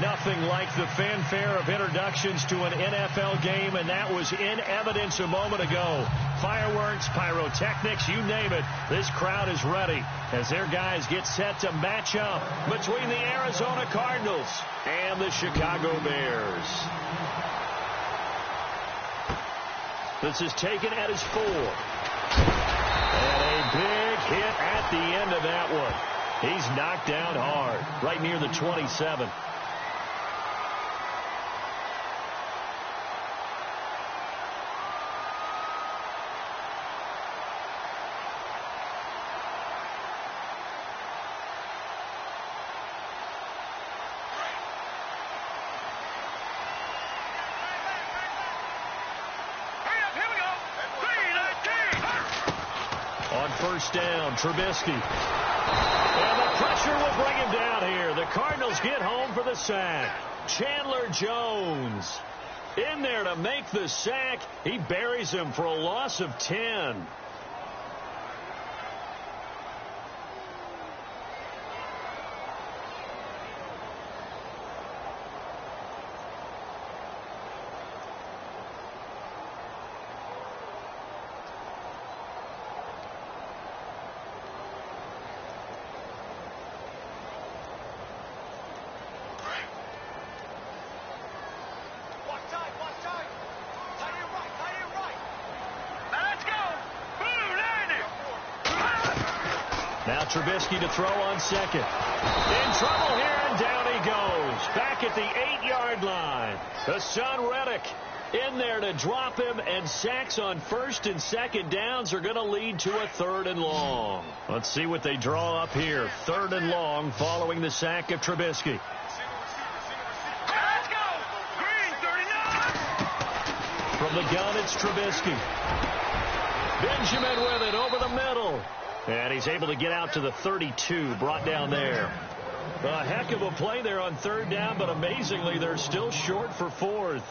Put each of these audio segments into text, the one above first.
Nothing like the fanfare of introductions to an NFL game, and that was in evidence a moment ago. Fireworks, pyrotechnics, you name it. This crowd is ready as their guys get set to match up between the Arizona Cardinals and the Chicago Bears. This is taken at his 4. And a big hit at the end of that one. He's knocked down hard, right near the 27. On first down, Trubisky. And the pressure will bring him down here. The Cardinals get home for the sack. Chandler Jones in there to make the sack. He buries him for a loss of 10. Now Trubisky to throw on second. In trouble here, and down he goes. Back at the 8-yard line. Hassan Reddick in there to drop him, and sacks on first and second downs are going to lead to a 3rd and long. Let's see what they draw up here. 3rd and long following the sack of Trubisky. Let's go! Green 39! From the gun, it's Trubisky. Benjamin with it over the middle. And he's able to get out to the 32, brought down there. A heck of a play there on 3rd down, but amazingly, they're still short for 4th.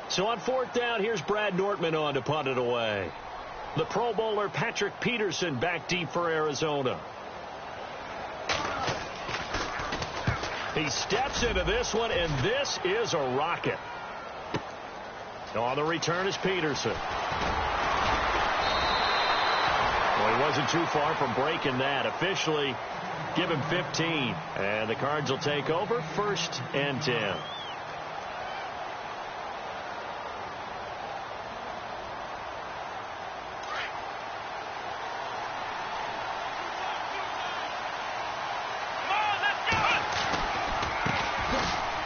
So on 4th down, here's Brad Nortman on to punt it away. The Pro Bowler Patrick Peterson back deep for Arizona. He steps into this one, and this is a rocket. On the return is Peterson. Well, he wasn't too far from breaking that. Officially, give him 15. And the Cards will take over 1st and 10.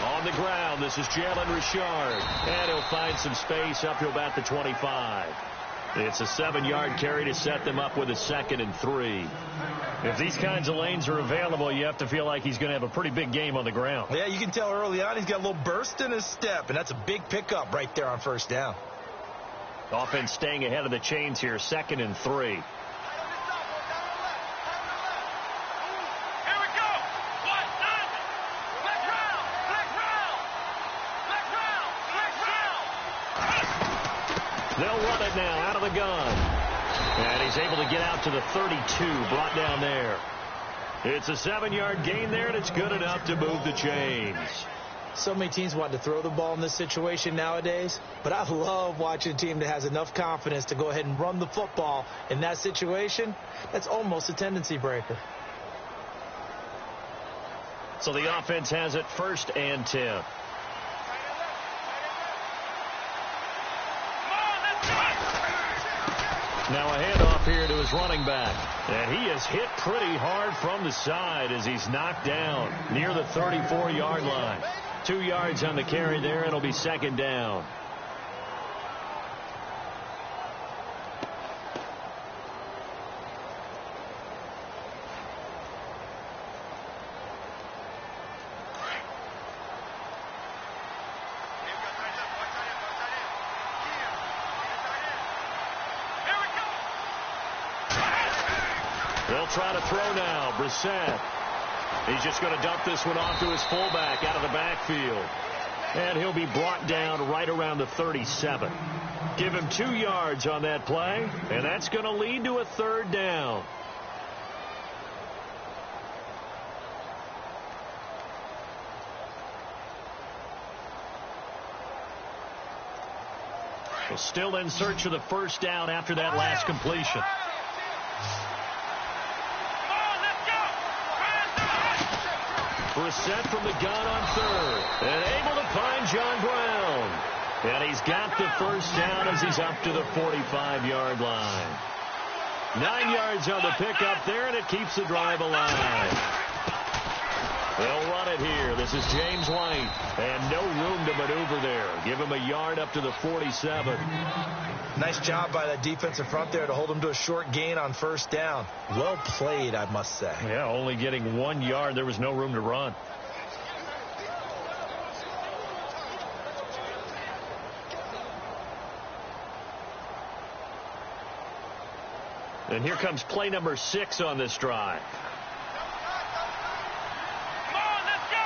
On the ground, this is Jalen Richard. And he'll find some space up to about the 25. It's a 7-yard carry to set them up with a 2nd and 3. If these kinds of lanes are available, you have to feel like he's going to have a pretty big game on the ground. Yeah, you can tell early on he's got a little burst in his step, and that's a big pickup right there on 1st down. Offense staying ahead of the chains here, 2nd and 3. They'll run it now out of the gun. And he's able to get out to the 32, brought down there. It's a 7-yard gain there, and it's good enough to move the chains. So many teams want to throw the ball in this situation nowadays, but I love watching a team that has enough confidence to go ahead and run the football in that situation. That's almost a tendency breaker. So the offense has it 1st and 10. Now a handoff here to his running back. And he is hit pretty hard from the side as he's knocked down near the 34-yard line. 2 yards on the carry there. It'll be 2nd down. They'll try to throw now. Brissett. He's just going to dump this one off to his fullback out of the backfield. And he'll be brought down right around the 37. Give him 2 yards on that play, and that's going to lead to a 3rd down. Still in search of the first down after that last completion. Brissett from the gun on third. And able to find John Brown. And he's got the first down as he's up to the 45-yard line. 9 yards on the pickup there, and it keeps the drive alive. They'll run it here. This is James White. And no room to maneuver there. Give him a yard up to the 47. Nice job by that defensive front there to hold him to a short gain on first down. Well played, I must say. Yeah, only getting 1 yard. There was no room to run. And here comes play number 6 on this drive. Come on, let's go.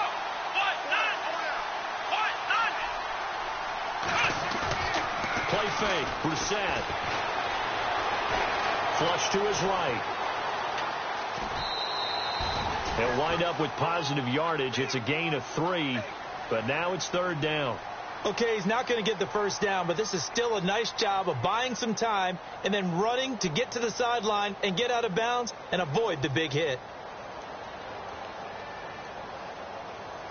Play fake. Brissett. Flush to his right. They'll wind up with positive yardage. It's a gain of 3, but now it's third down. Okay, he's not going to get the first down, but this is still a nice job of buying some time and then running to get to the sideline and get out of bounds and avoid the big hit.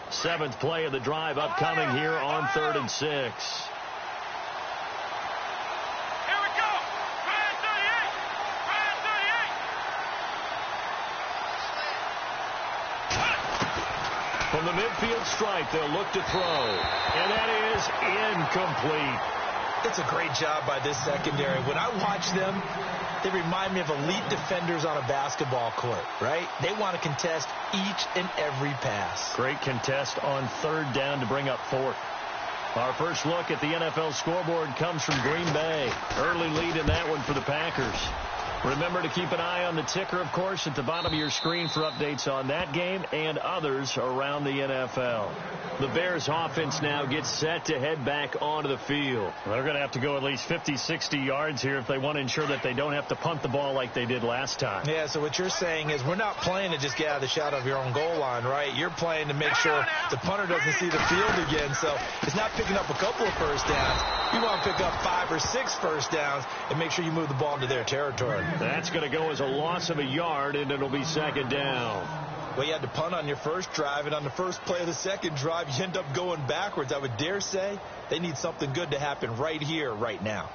7th play of the drive upcoming here on 3rd and 6. Here we go. Ryan 38. From the midfield stripe, they'll look to throw. And that is incomplete. It's a great job by this secondary. When I watch them, they remind me of elite defenders on a basketball court, right? They want to contest each and every pass. Great contest on 3rd down to bring up 4th. Our first look at the NFL scoreboard comes from Green Bay. Early lead in that one for the Packers. Remember to keep an eye on the ticker, of course, at the bottom of your screen for updates on that game and others around the NFL. The Bears offense now gets set to head back onto the field. They're going to have to go at least 50, 60 yards here if they want to ensure that they don't have to punt the ball like they did last time. Yeah, so what you're saying is we're not playing to just get out of the shadow of your own goal line, right? You're playing to make sure the punter doesn't see the field again. So it's not picking up a couple of first downs. You want to pick up 5 or 6 first downs and make sure you move the ball into their territory. That's going to go as a loss of a yard, and it'll be 2nd down. Well, you had to punt on your first drive, and on the first play of the second drive, you end up going backwards. I would dare say they need something good to happen right here, right now.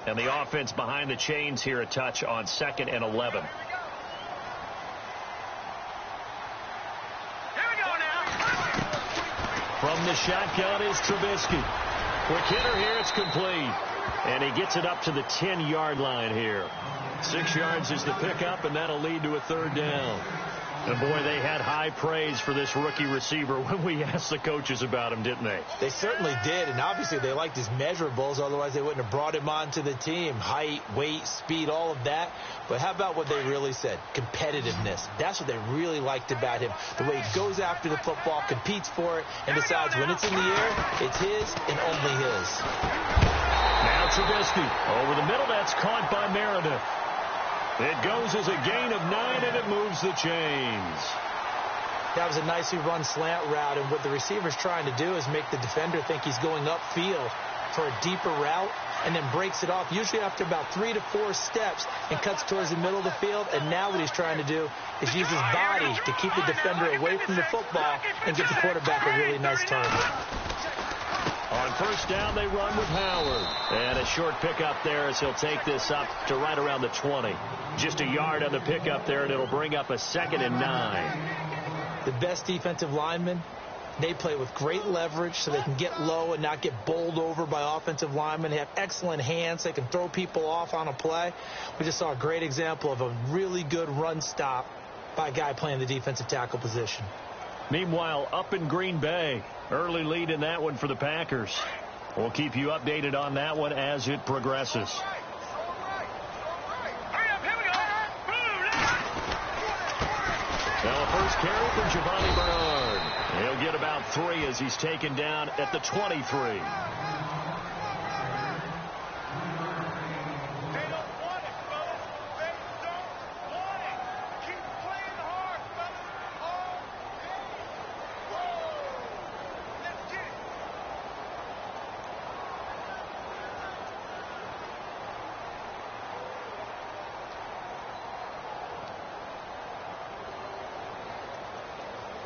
And the offense behind the chains here a touch on 2nd and 11. From the shotgun is Trubisky. Quick hitter here, it's complete. And he gets it up to the 10-yard line here. 6 yards is the pickup, and that'll lead to a 3rd down. And, boy, they had high praise for this rookie receiver when we asked the coaches about him, didn't they? They certainly did, and obviously they liked his measurables. Otherwise, they wouldn't have brought him onto the team. Height, weight, speed, all of that. But how about what they really said? Competitiveness. That's what they really liked about him. The way he goes after the football, competes for it, and decides when it's in the air, it's his and only his. Now Trubisky over the middle. That's caught by Meredith. It goes as a gain of 9, and it moves the chains. That was a nicely run slant route, and what the receiver's trying to do is make the defender think he's going upfield for a deeper route, and then breaks it off, usually after about 3 to 4 steps, and cuts towards the middle of the field. And now what he's trying to do is use his body to keep the defender away from the football and give the quarterback a really nice target. On first down, they run with Howard. And a short pickup there as he'll take this up to right around the 20. Just a yard on the pickup there, and it'll bring up a 2nd and 9. The best defensive linemen, they play with great leverage so they can get low and not get bowled over by offensive linemen. They have excellent hands. They can throw people off on a play. We just saw a great example of a really good run stop by a guy playing the defensive tackle position. Meanwhile, up in Green Bay, early lead in that one for the Packers. We'll keep you updated on that one as it progresses. Now a first carry for Giovanni Bernard. He'll get about 3 as he's taken down at the 23.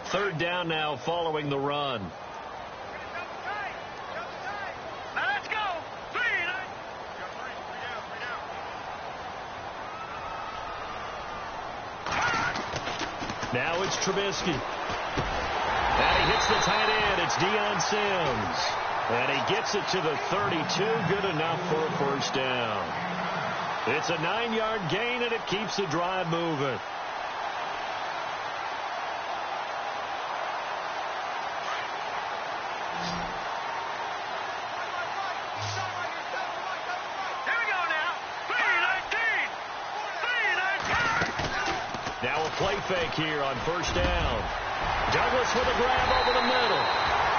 Third down now following the run. Now let's go. Now it's Trubisky. And he hits the tight end. It's Deion Sims. And he gets it to the 32. Good enough for a first down. It's a 9-yard gain, and it keeps the drive moving. Now a play fake here on first down. Douglas with a grab over the middle.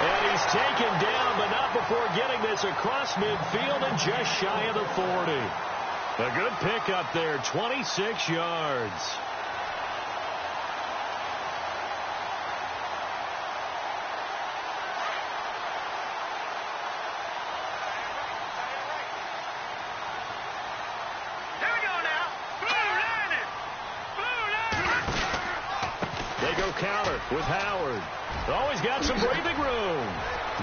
And he's taken down, but not before getting this across midfield and just shy of the 40. A good pickup there, 26 yards. Counter with Howard. Always got some breathing room.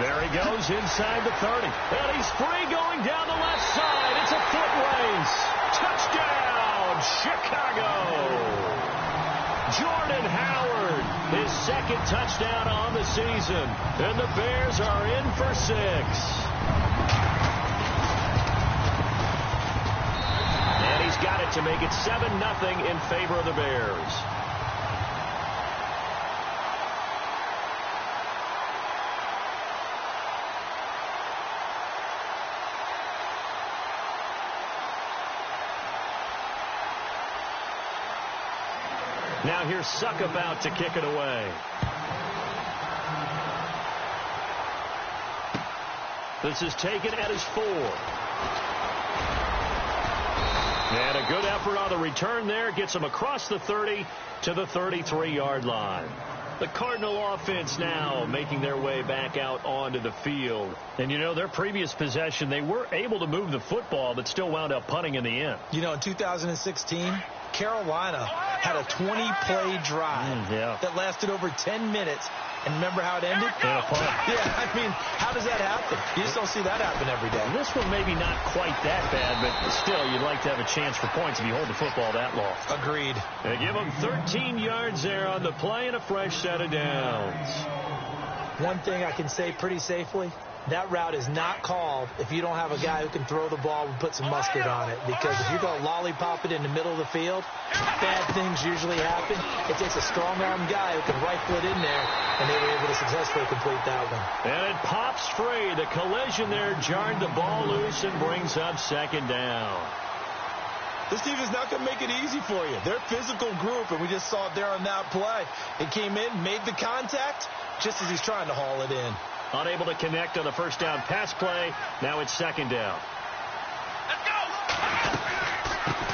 There he goes inside the 30. And he's free going down the left side. It's a foot race. Touchdown, Chicago. Jordan Howard, his second touchdown on the season. And the Bears are in for 6. And he's got it to make it 7-0 in favor of the Bears. Now here's Suck about to kick it away. This is taken at his 4. And a good effort on the return there. Gets him across the 30 to the 33-yard line. The Cardinal offense now making their way back out onto the field. And, you know, their previous possession, they were able to move the football, but still wound up punting in the end. You know, in 2016, Carolina had a 20-play drive that lasted over 10 minutes. And remember how it ended? Yeah, I mean, how does that happen? You just don't see that happen every day. This one maybe not quite that bad, but still, you'd like to have a chance for points if you hold the football that long. Agreed. They give them 13 yards there on the play and a fresh set of downs. One thing I can say pretty safely, that route is not called if you don't have a guy who can throw the ball and put some mustard on it. Because if you go lollipop it in the middle of the field, bad things usually happen. It takes a strong-arm guy who can rifle it in there, and they were able to successfully complete that one. And it pops free. The collision there jarred the ball loose and brings up second down. This team is not going to make it easy for you. They're a physical group, and we just saw it there on that play. It came in, made the contact, just as he's trying to haul it in. Unable to connect on the first down pass play. Now it's second down. Let's go!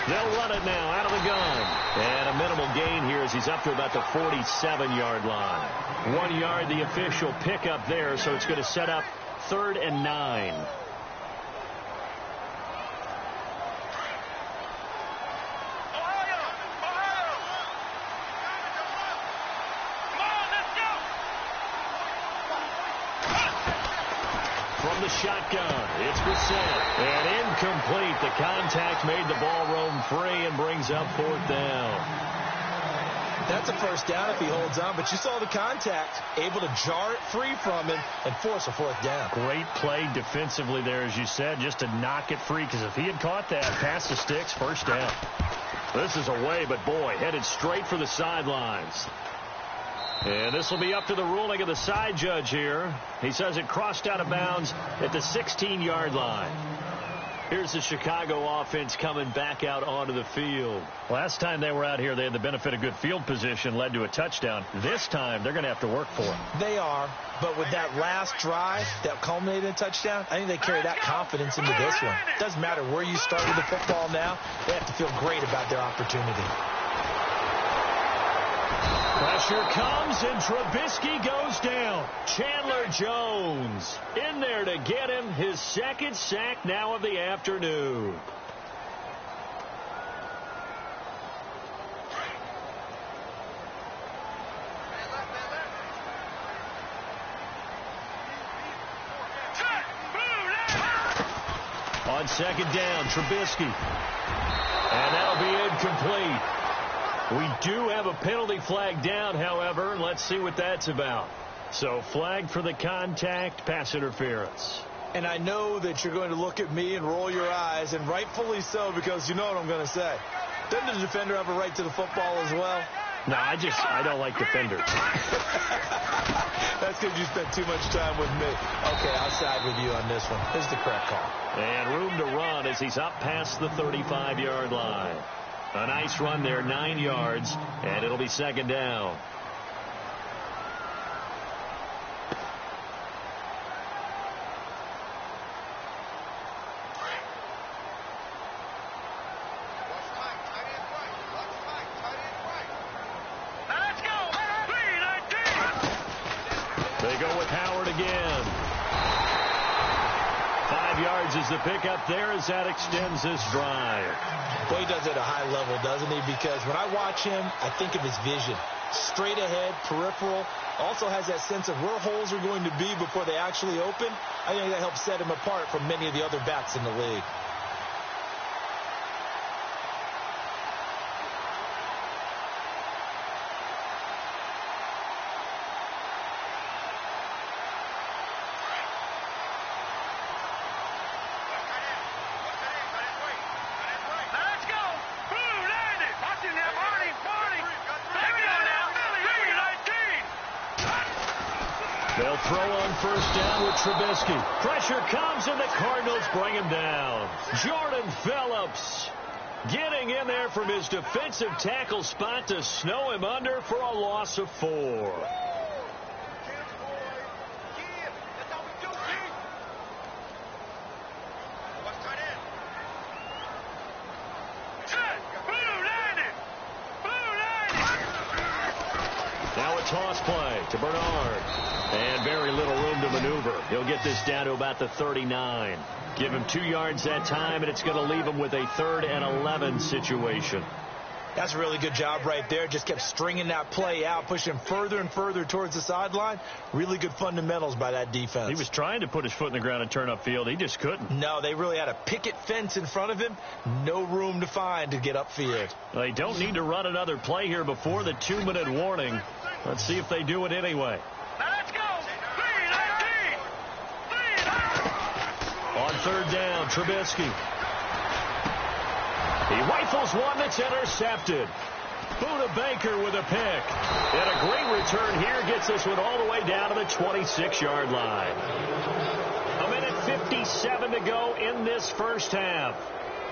They'll run it now out of the gun. And a minimal gain here as he's up to about the 47-yard line. 1 yard, the official pickup there, so it's going to set up 3rd and 9. From the shotgun, it's Brissett. And incomplete. The contact made the ball roam free and brings up 4th down. That's a first down if he holds on, but you saw the contact, able to jar it free from him and force a 4th down. Great play defensively there, as you said, just to knock it free, because if he had caught that, past the sticks, first down. This is away, but boy, headed straight for the sidelines. And this will be up to the ruling of the side judge here. He says it crossed out of bounds at the 16-yard line. Here's the Chicago offense coming back out onto the field. Last time they were out here, they had the benefit of good field position, led to a touchdown. This time, they're going to have to work for it. They are, but with that last drive that culminated in a touchdown, I think they carry that confidence into this one. Doesn't matter where you started the football now, they have to feel great about their opportunity. Pressure comes, and Trubisky goes down. Chandler Jones in there to get him his second sack now of the afternoon. On second down, Trubisky. And that'll be incomplete. We do have a penalty flag down, however. Let's see what that's about. So flag for the contact, pass interference. And I know that you're going to look at me and roll your eyes, and rightfully so, because you know what I'm going to say. Doesn't the defender have a right to the football as well? No, I don't like defenders. That's because you spent too much time with me. Okay, I'll side with you on this one. Here's the correct call. And room to run as he's up past the 35-yard line. A nice run there, 9 yards, and it'll be second down. They go with Howard again. 5 yards is the pickup there as that extends this drive. Boy, he does it at a high level, doesn't he? Because when I watch him, I think of his vision. Straight ahead, peripheral. Also has that sense of where holes are going to be before they actually open. I think that helps set him apart from many of the other backs in the league. They'll throw on first down with Trubisky. Pressure comes, and the Cardinals bring him down. Jordan Phillips getting in there from his defensive tackle spot to snow him under for a loss of 4. Now a toss play to Bernard. And very little room to maneuver. He'll get this down to about the 39. Give him 2 yards that time, and it's going to leave him with a 3rd and 11 situation. That's a really good job right there. Just kept stringing that play out, pushing further and further towards the sideline. Really good fundamentals by that defense. He was trying to put his foot in the ground and turn upfield. He just couldn't. No, they really had a picket fence in front of him. No room to find to get upfield. They don't need to run another play here before the 2-minute warning. Let's see if they do it anyway. On third down, Trubisky. He rifles one that's intercepted. Buda Baker with a pick. And a great return here gets this one all the way down to the 26-yard line. 1:57 to go in this first half.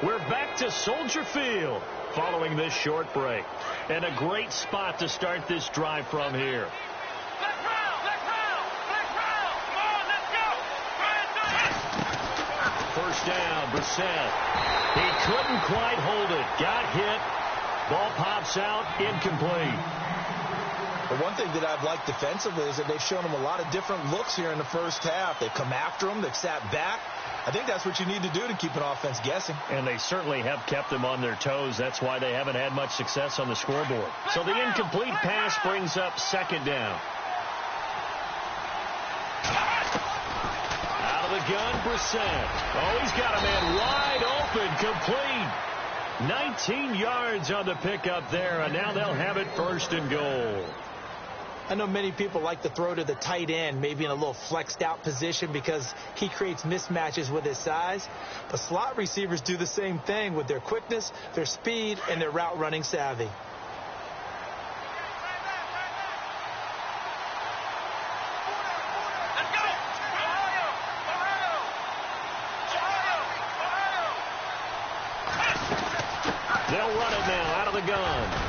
We're back to Soldier Field following this short break. And a great spot to start this drive from here. First down, Brissett. He couldn't quite hold it. Got hit. Ball pops out, incomplete. The one thing that I've liked defensively is that they've shown him a lot of different looks here in the first half. They've come after him. They've sat back. I think that's what you need to do to keep an offense guessing. And they certainly have kept them on their toes. That's why they haven't had much success on the scoreboard. So the incomplete pass brings up second down. Out of the gun, Brissett. Oh, he's got a man wide open, complete. 19 yards on the pickup there, and now they'll have it 1st and goal. I know many people like to throw to the tight end, maybe in a little flexed out position because he creates mismatches with his size. But slot receivers do the same thing with their quickness, their speed, and their route running savvy. They'll run it now out of the gun.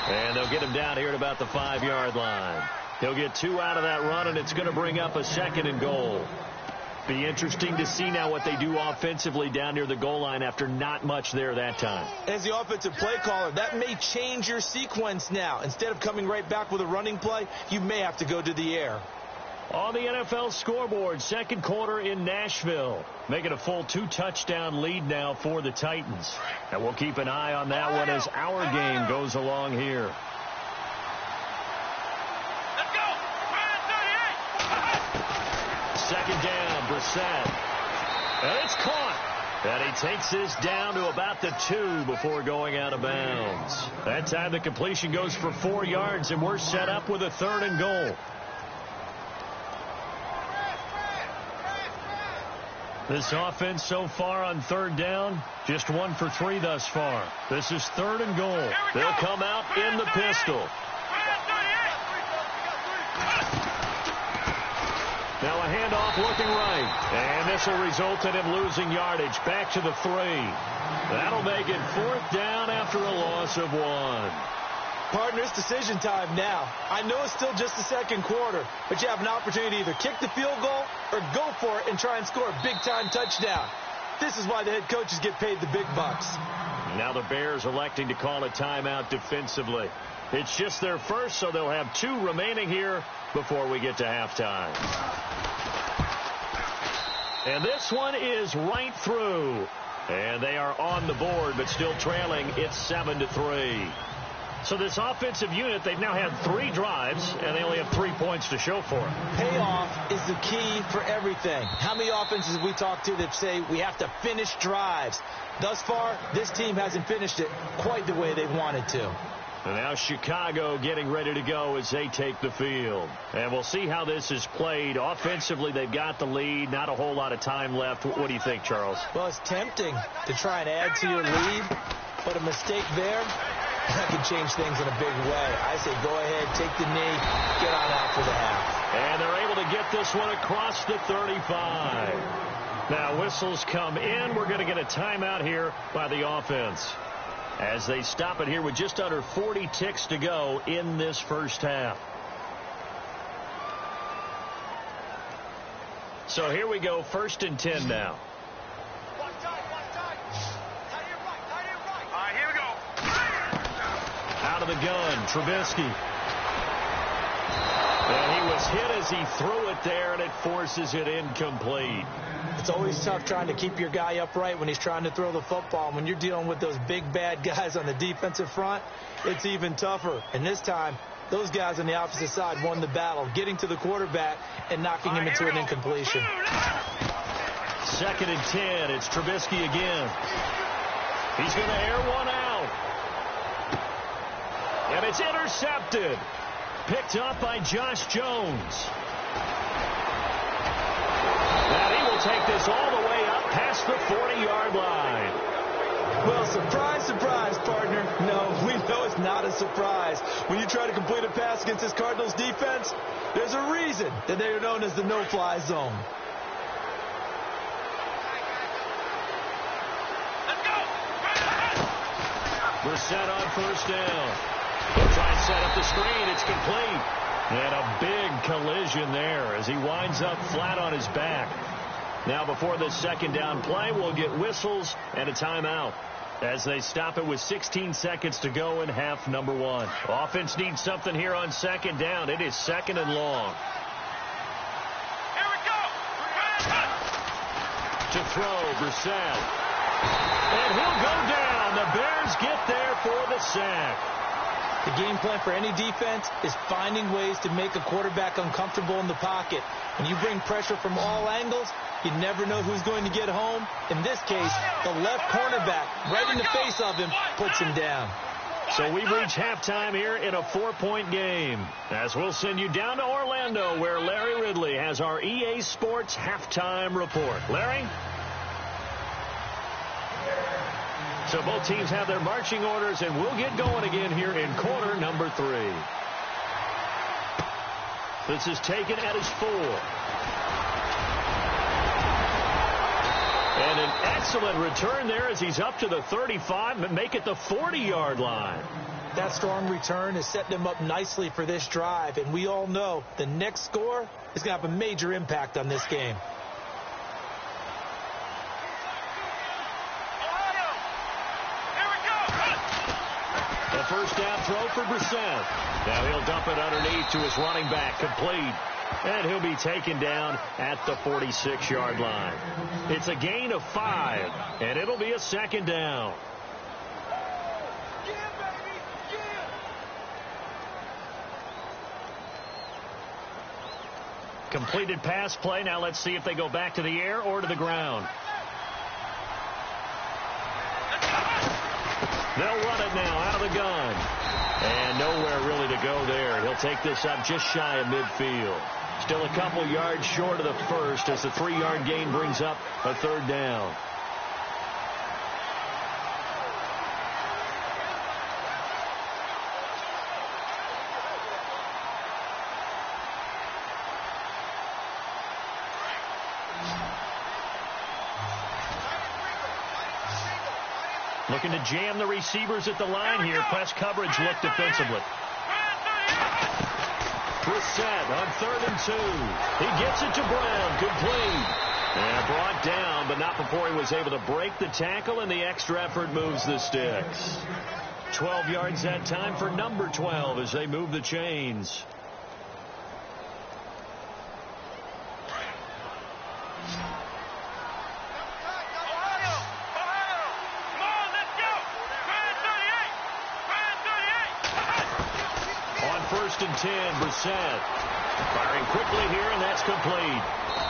And they'll get him down here at about the 5-yard line. He'll get 2 out of that run, and it's going to bring up a 2nd and goal. Be interesting to see now what they do offensively down near the goal line after not much there that time. As the offensive play caller, that may change your sequence now. Instead of coming right back with a running play, you may have to go to the air. On the NFL scoreboard, second quarter in Nashville. Making a full 2-touchdown lead now for the Titans. And we'll keep an eye on that one as our game goes along here. Let's go! 38! Second down, Brissett. And it's caught. And he takes this down to about the 2 before going out of bounds. That time the completion goes for 4 yards, and we're set up with a 3rd and goal. This offense so far on 3rd down, just 1 for 3 thus far. This is 3rd and goal. They'll come out in the pistol. Now a handoff looking right. And this will result in him losing yardage back to the 3. That'll make it 4th down after a loss of 1. Partner, it's decision time now. I know it's still just the 2nd quarter, but you have an opportunity to either kick the field goal or go for it and try and score a big-time touchdown. This is why the head coaches get paid the big bucks. Now the Bears electing to call a timeout defensively. It's just their first, so they'll have 2 remaining here before we get to halftime. And this one is right through. And they are on the board, but still trailing. It's 7-3. So this offensive unit, they've now had 3 drives, and they only have 3 points to show for it. Payoff is the key for everything. How many offenses have we talked to that say we have to finish drives? Thus far, this team hasn't finished it quite the way they wanted to. And now Chicago getting ready to go as they take the field. And we'll see how this is played. Offensively, they've got the lead. Not a whole lot of time left. What do you think, Charles? Well, it's tempting to try and add to your lead, but a mistake there, that can change things in a big way. I say go ahead, take the knee, get on out for the half. And they're able to get this one across the 35. Now whistles come in. We're going to get a timeout here by the offense as they stop it here with just under 40 ticks to go in this first half. So here we go, 1st and 10 now. Here we go. Out of the gun, Trubisky. And he was hit as he threw it there, and it forces it incomplete. It's always tough trying to keep your guy upright when he's trying to throw the football. When you're dealing with those big, bad guys on the defensive front, it's even tougher. And this time, those guys on the opposite side won the battle, getting to the quarterback and knocking him into an incompletion. 2nd and 10. It's Trubisky again. He's going to air one out. And it's intercepted. Picked up by Josh Jones. And he will take this all the way up past the 40-yard line. Well, surprise, surprise, partner. No, we know it's not a surprise. When you try to complete a pass against this Cardinals defense, there's a reason that they are known as the no-fly zone. We're set on 1st down. He'll try and set up the screen. It's complete. And a big collision there as he winds up flat on his back. Now before the 2nd down play, we'll get whistles and a timeout as they stop it with 16 seconds to go in half number 1. Offense needs something here on 2nd down. It is 2nd and long. Here we go. To throw, Brissett. And he'll go down. The Bears get there for the sack. The game plan for any defense is finding ways to make a quarterback uncomfortable in the pocket. When you bring pressure from all angles, you never know who's going to get home. In this case, the left cornerback, right in the face of him, puts him down. So we've reached halftime here in a 4-point game. As we'll send you down to Orlando, where Larry Ridley has our EA Sports halftime report. Larry? So both teams have their marching orders, and we'll get going again here in quarter number 3. This is taken at his 4. And an excellent return there as he's up to the 35, but make it the 40-yard line. That strong return is setting him up nicely for this drive, and we all know the next score is going to have a major impact on this game. The first down throw for Brissett. Now he'll dump it underneath to his running back, complete. And he'll be taken down at the 46-yard line. It's a gain of 5, and it'll be a 2nd down. Completed pass play. Now let's see if they go back to the air or to the ground. They'll run it now out of the gun. And nowhere really to go there. He'll take this up just shy of midfield. Still a couple yards short of the first as the 3-yard gain brings up a third down. Looking to jam the receivers at the line here. Press coverage look defensively. Brissett on 3rd and 2. He gets it to Brown. Complete. And brought down, but not before he was able to break the tackle, and the extra effort moves the sticks. 12 yards that time for number 12 as they move the chains. First and 10, Brissett firing quickly here, and that's complete.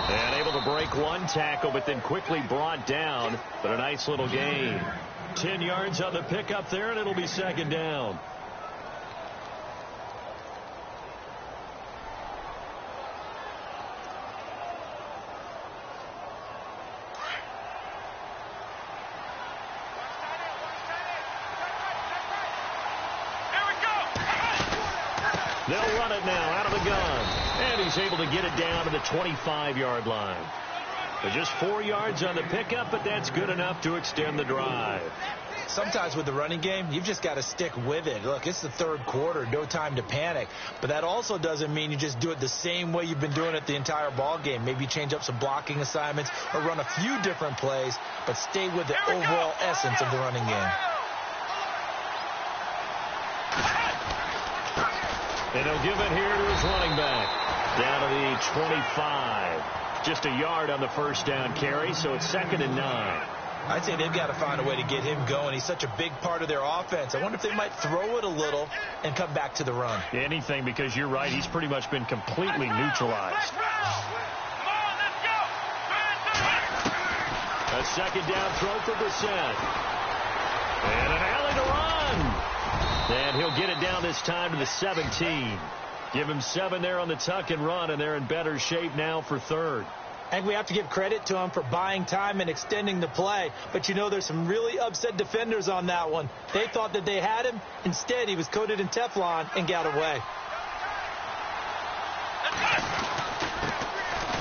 And able to break one tackle, but then quickly brought down. But a nice little gain. 10 yards on the pickup there, and it'll be second down. They'll run it now out of the gun. And he's able to get it down to the 25-yard line. But just 4 yards on the pickup, but that's good enough to extend the drive. Sometimes with the running game, you've just got to stick with it. Look, it's the third quarter, no time to panic. But that also doesn't mean you just do it the same way you've been doing it the entire ball game. Maybe change up some blocking assignments or run a few different plays, but stay with the overall essence of the running game. And he'll give it here to his running back. Down to the 25. Just a yard on the first down carry, so it's 2nd and 9. I'd say they've got to find a way to get him going. He's such a big part of their offense. I wonder if they might throw it a little and come back to the run. Anything, because you're right. He's pretty much been completely neutralized. A second down throw for Brissett. And an alley to run. And he'll get it down this time to the 17. Give him 7 there on the tuck and run, and they're in better shape now for third. I think we have to give credit to him for buying time and extending the play. But, you know, there's some really upset defenders on that one. They thought that they had him. Instead, he was coated in Teflon and got away.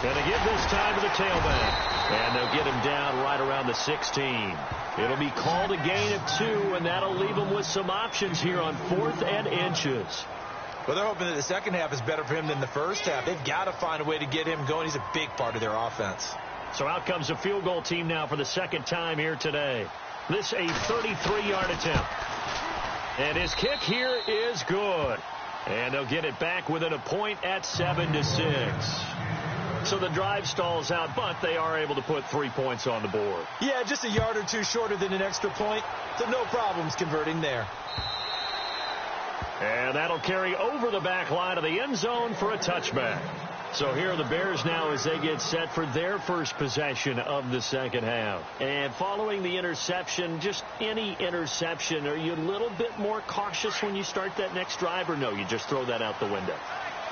Going to give this time to the tailback. And they'll get him down right around the 16. It'll be called a gain of 2, and that'll leave them with some options here on 4th and inches. Well, they're hoping that the second half is better for him than the first half. They've got to find a way to get him going. He's a big part of their offense. So out comes a field goal team now for the second time here today. This a 33-yard attempt. And his kick here is good. And they'll get it back within a point at 7-6. So the drive stalls out, but they are able to put 3 points on the board. Yeah, just a yard or two shorter than an extra point. So no problems converting there. And that'll carry over the back line of the end zone for a touchback. So here are the Bears now as they get set for their first possession of the second half. And following the interception, just any interception, are you a little bit more cautious when you start that next drive, or no, you just throw that out the window?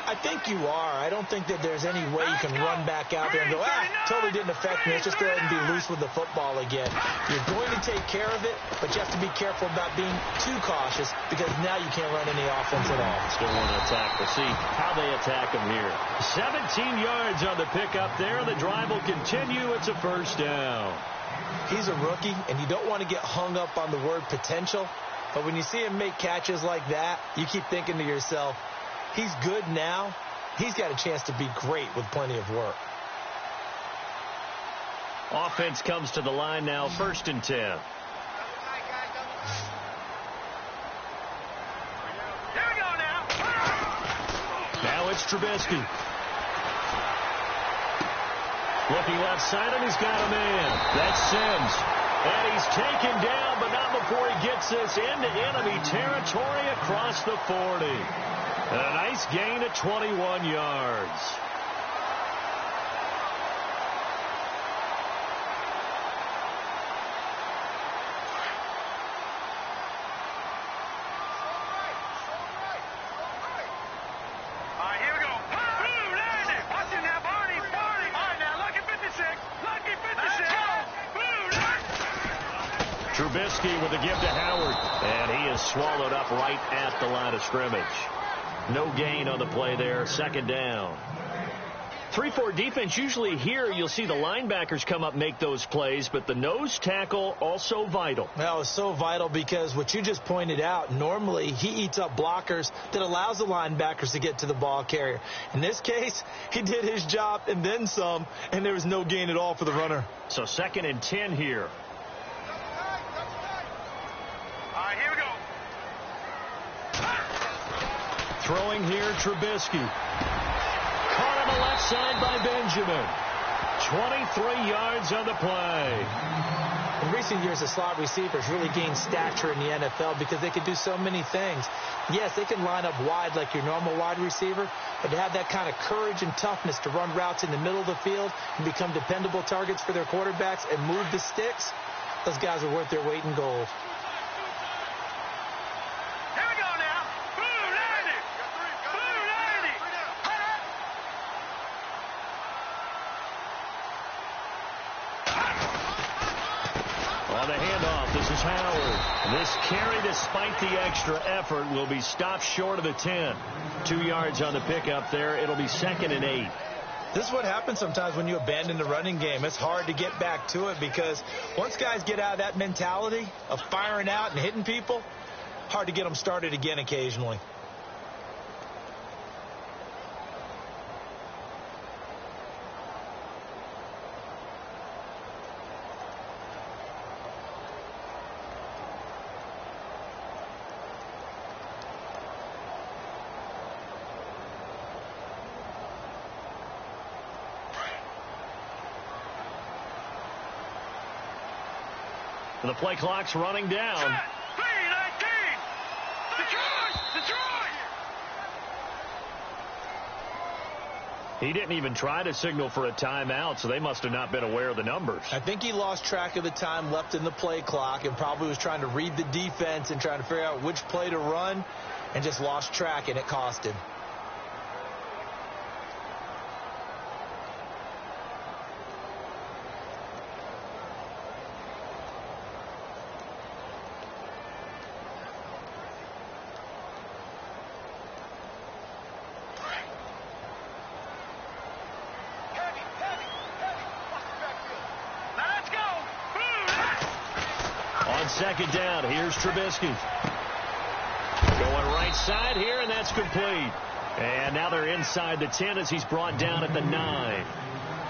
I think you are. I don't think that there's any way you can run back out there and go, totally didn't affect me. Let's just go ahead and be loose with the football again. You're going to take care of it, but you have to be careful about being too cautious because now you can't run any offense at all. Still want to attack. We'll see how they attack them here. 17 yards on the pickup there. The drive will continue. It's a first down. He's a rookie, and you don't want to get hung up on the word potential, but when you see him make catches like that, you keep thinking to yourself, he's good now. He's got a chance to be great with plenty of work. Offense comes to the line now, 1st and 10. Here we go now. Now it's Trubisky. Looking left side, and he's got a man. That's Sims. And he's taken down, but not before he gets this into enemy territory across the 40. And a nice gain at 21 yards. Trubisky with the give to Howard. And he is swallowed up right at the line of scrimmage. No gain on the play there. Second down. 3-4 defense, usually here you'll see the linebackers come up, make those plays, but the nose tackle also vital. Well, it's so vital because what you just pointed out, normally he eats up blockers that allows the linebackers to get to the ball carrier. In this case, he did his job and then some, and there was no gain at all for the runner. So 2nd and 10 here. All right, here we go. Throwing here, Trubisky. Caught on the left side by Benjamin. 23 yards on the play. In recent years, the slot receivers really gained stature in the NFL because they could do so many things. Yes, they can line up wide like your normal wide receiver, but to have that kind of courage and toughness to run routes in the middle of the field and become dependable targets for their quarterbacks and move the sticks, those guys are worth their weight in gold. On the handoff, this is Howard. This carry, despite the extra effort, will be stopped short of the 10. 2 yards on the pickup there. It'll be 2nd and 8. This is what happens sometimes when you abandon the running game. It's hard to get back to it because once guys get out of that mentality of firing out and hitting people, hard to get them started again occasionally. The play clock's running down. Set. 3-19. Detroit! He didn't even try to signal for a timeout, so they must have not been aware of the numbers. I think he lost track of the time left in the play clock and probably was trying to read the defense and trying to figure out which play to run and just lost track, and it cost him. Second down, here's Trubisky. Going right side here, and that's complete. And now they're inside the 10 as he's brought down at the 9.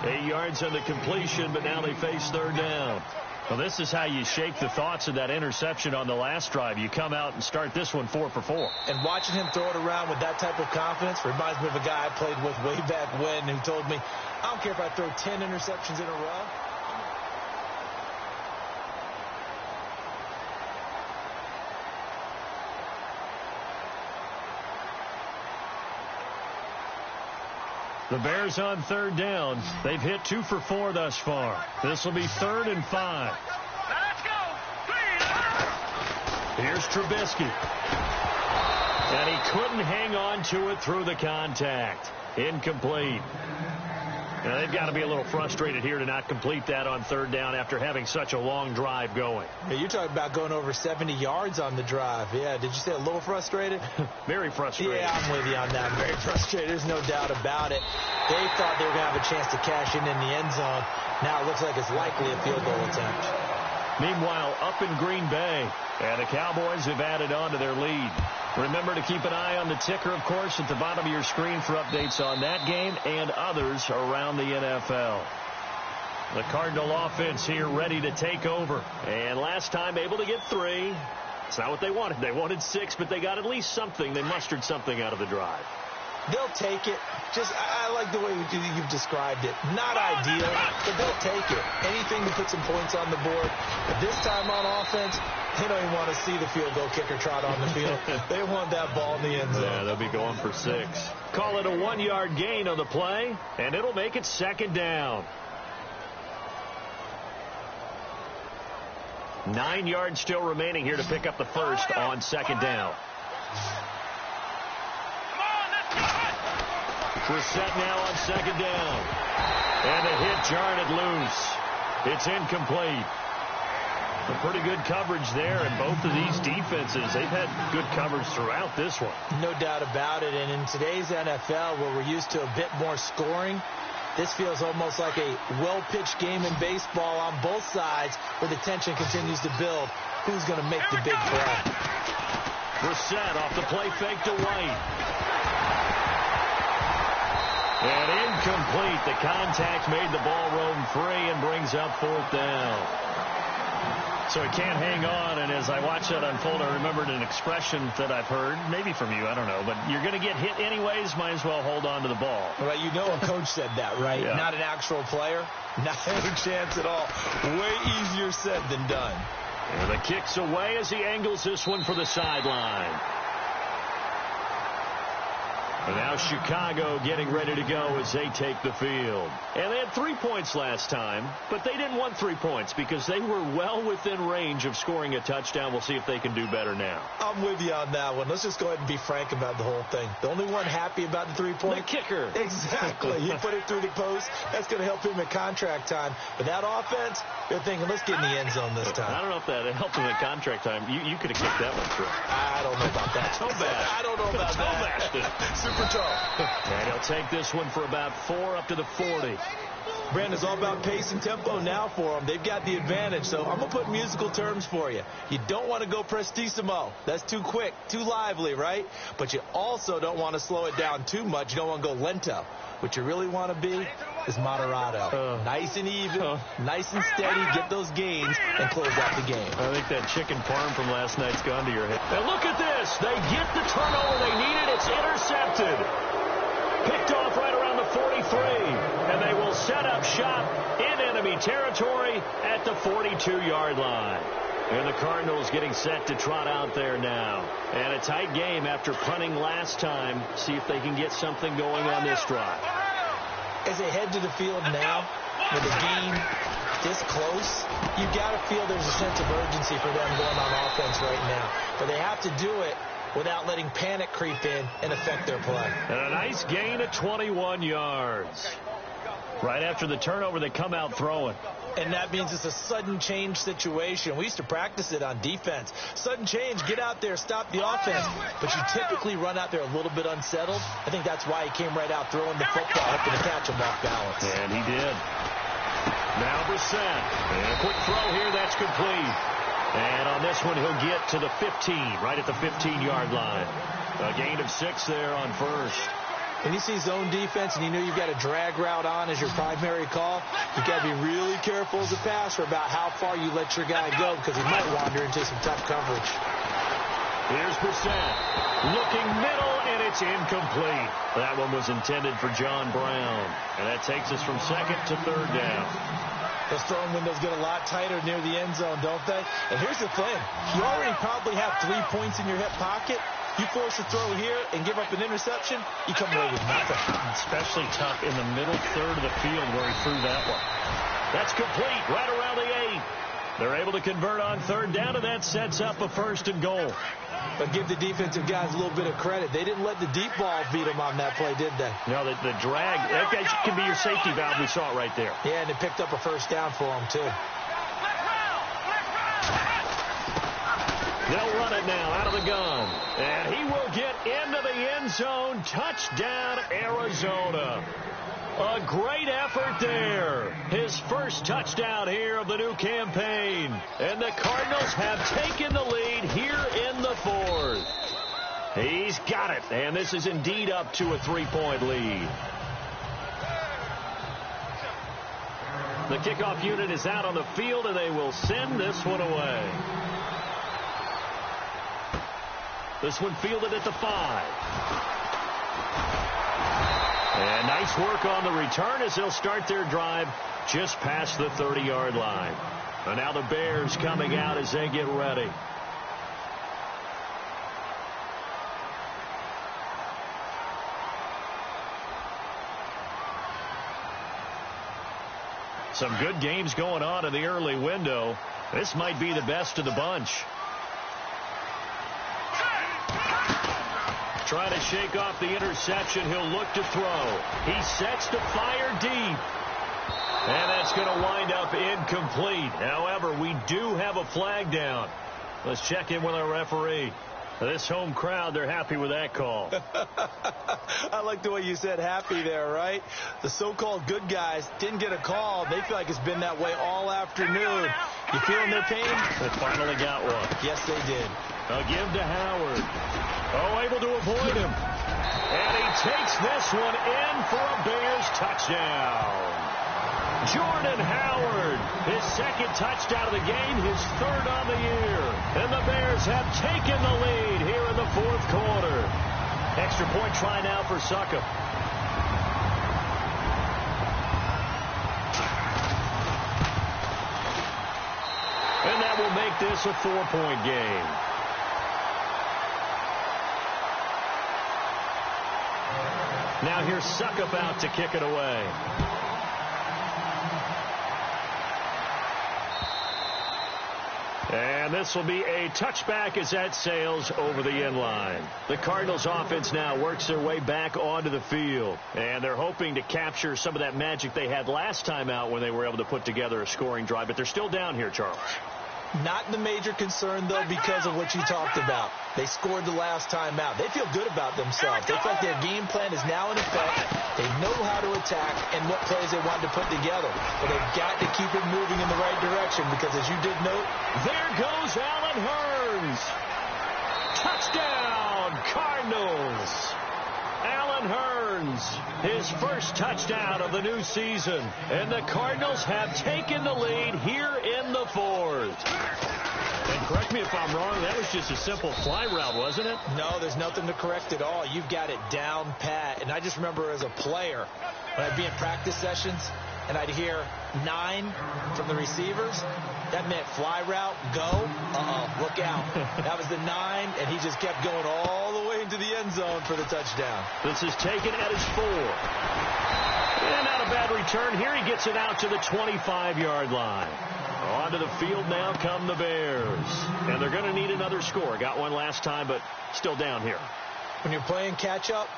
8 yards on the completion, but now they face third down. Well, this is how you shake the thoughts of that interception on the last drive. You come out and start this one 4 for 4. And watching him throw it around with that type of confidence reminds me of a guy I played with way back when who told me, I don't care if I throw 10 interceptions in a row. The Bears on third down. They've hit 2 for 4 thus far. This will be 3rd and 5. Let's go. Here's Trubisky. And he couldn't hang on to it through the contact. Incomplete. Now, they've got to be a little frustrated here to not complete that on third down after having such a long drive going. Yeah, you're talking about going over 70 yards on the drive. Yeah, did you say a little frustrated? Very frustrated. Yeah, I'm with you on that. Very frustrated. There's no doubt about it. They thought they were going to have a chance to cash in the end zone. Now it looks like it's likely a field goal attempt. Meanwhile, up in Green Bay, and the Cowboys have added on to their lead. Remember to keep an eye on the ticker, of course, at the bottom of your screen for updates on that game and others around the NFL. The Cardinal offense here ready to take over. And last time able to get 3. It's not what they wanted. They wanted 6, but they got at least something. They mustered something out of the drive. They'll take it. Just, I like the way you've described it. Not ideal, but they'll take it. Anything to put some points on the board. But this time on offense, they don't even want to see the field goal kicker trot on the field. They want that ball in the end zone. Yeah, they'll be going for 6. Call it a 1-yard gain on the play, and it'll make it 2nd down. 9 yards still remaining here to pick up the first on 2nd down. We're set now on 2nd down. And the hit jarred it loose. It's incomplete. Pretty good coverage there, and both of these defenses, they've had good coverage throughout this one. No doubt about it, and in today's NFL, where we're used to a bit more scoring, this feels almost like a well-pitched game in baseball on both sides where the tension continues to build. Who's going to make the big play? Brissett off the play fake to White. And incomplete. The contact made the ball roam free and brings up 4th down. So he can't hang on, and as I watch that unfold, I remembered an expression that I've heard, maybe from you, I don't know, but you're going to get hit anyways, might as well hold on to the ball. Well, you know a coach said that, right? Yeah. Not an actual player. Not a chance at all. Way easier said than done. And the kick's away as he angles this one for the sideline. And now Chicago getting ready to go as they take the field. And they had 3 points last time, but they didn't want 3 points because they were well within range of scoring a touchdown. We'll see if they can do better now. I'm with you on that one. Let's just go ahead and be frank about the whole thing. The only one happy about the 3-point? The kicker. Exactly. He put it through the post. That's going to help him at contract time. But that offense, they're thinking, let's get in the end zone this time. I don't know if that helped him at contract time. You could have kicked that one through. I don't know about that. Toe bash. I don't know about that. Super toe. And he'll take this one for about 4 up to the 40. Brandon, it's all about pace and tempo now for them. They've got the advantage, so I'm going to put musical terms for you. You don't want to go prestissimo. That's too quick, too lively, right? But you also don't want to slow it down too much. You don't want to go lento. What you really want to be is moderato. Nice and even, nice and steady, get those gains, and close out the game. I think that chicken parm from last night's gone to your head. And look at this. They get the turnover they needed. It's intercepted. Picked off right around the 43. And they will set up shop in enemy territory at the 42-yard line. And the Cardinals getting set to trot out there now. And a tight game after punting last time. See if they can get something going on this drive. As they head to the field now, with the game this close, you got to feel there's a sense of urgency for them going on offense right now. But they have to do it without letting panic creep in and affect their play. And a nice gain of 21 yards. Right after the turnover, they come out throwing. And that means it's a sudden change situation. We used to practice it on defense. Sudden change, get out there, stop the offense. But you typically run out there a little bit unsettled. I think that's why he came right out throwing the football, hoping to catch him off balance. And he did. Now Brissett. And a quick throw here, that's complete. And on this one, he'll get to the 15, right at the 15-yard line. A gain of 6 there on first. When you see zone defense and you know you've got a drag route on as your primary call, you've got to be really careful as a passer about how far you let your guy go because he might wander into some tough coverage. Here's Brissett. Looking middle, and it's incomplete. That one was intended for John Brown. And that takes us from 2nd to 3rd down. Those throwing windows get a lot tighter near the end zone, don't they? And here's the thing. You already probably have 3 points in your hip pocket. You force a throw here and give up an interception, you come away with nothing. Especially tough in the middle third of the field where he threw that one. That's complete right around the 8. They're able to convert on 3rd down, and that sets up a 1st and goal. But give the defensive guys a little bit of credit. They didn't let the deep ball beat them on that play, did they? No, the drag, that can be your safety valve. We saw it right there. Yeah, and it picked up a 1st down for them, too. They'll run it now out of the gun. And he will get into the end zone. Touchdown, Arizona. A great effort there. His first touchdown here of the new campaign. And the Cardinals have taken the lead here in the 4th. He's got it. And this is indeed up to a 3-point lead. The kickoff unit is out on the field, and they will send this one away. This one fielded at the 5. And nice work on the return as they'll start their drive just past the 30-yard line. And now the Bears coming out as they get ready. Some good games going on in the early window. This might be the best of the bunch. Trying to shake off the interception. He'll look to throw. He sets to fire deep. And that's going to wind up incomplete. However, we do have a flag down. Let's check in with our referee. This home crowd, they're happy with that call. I like the way you said happy there, right? The so-called good guys didn't get a call. They feel like it's been that way all afternoon. You feeling their pain? They finally got one. Yes, they did. A give to Howard. Oh, able to avoid him. And he takes this one in for a Bears touchdown. Jordan Howard, his second touchdown of the game, his third on the year. And the Bears have taken the lead here in the fourth quarter. Extra point try now for Succop. And that will make this a 4-point game. Now here's Succop out to kick it away. And this will be a touchback as that sails over the end line. The Cardinals offense now works their way back onto the field. And they're hoping to capture some of that magic they had last time out when they were able to put together a scoring drive. But they're still down here, Charles. Not the major concern, though, because of what you talked about. They scored the last time out. They feel good about themselves. They feel like their game plan is now in effect. They know how to attack and what plays they want to put together. But they've got to keep it moving in the right direction because, as you did note, there goes Allen Hurns. Touchdown, Cardinals. Allen Hurns, his first touchdown of the new season. And the Cardinals have taken the lead here in the fourth. And correct me if I'm wrong, that was just a simple fly route, wasn't it? No, there's nothing to correct at all. You've got it down pat. And I just remember as a player, when I'd be in practice sessions and I'd hear 9 from the receivers, that meant fly route, go, look out. That was the 9, and he just kept going all the way into the end zone for the touchdown. This is taken at his 4. And not a bad return. Here he gets it out to the 25-yard line. Onto the field now come the Bears. And they're going to need another score. Got one last time, but still down here. When you're playing catch-up,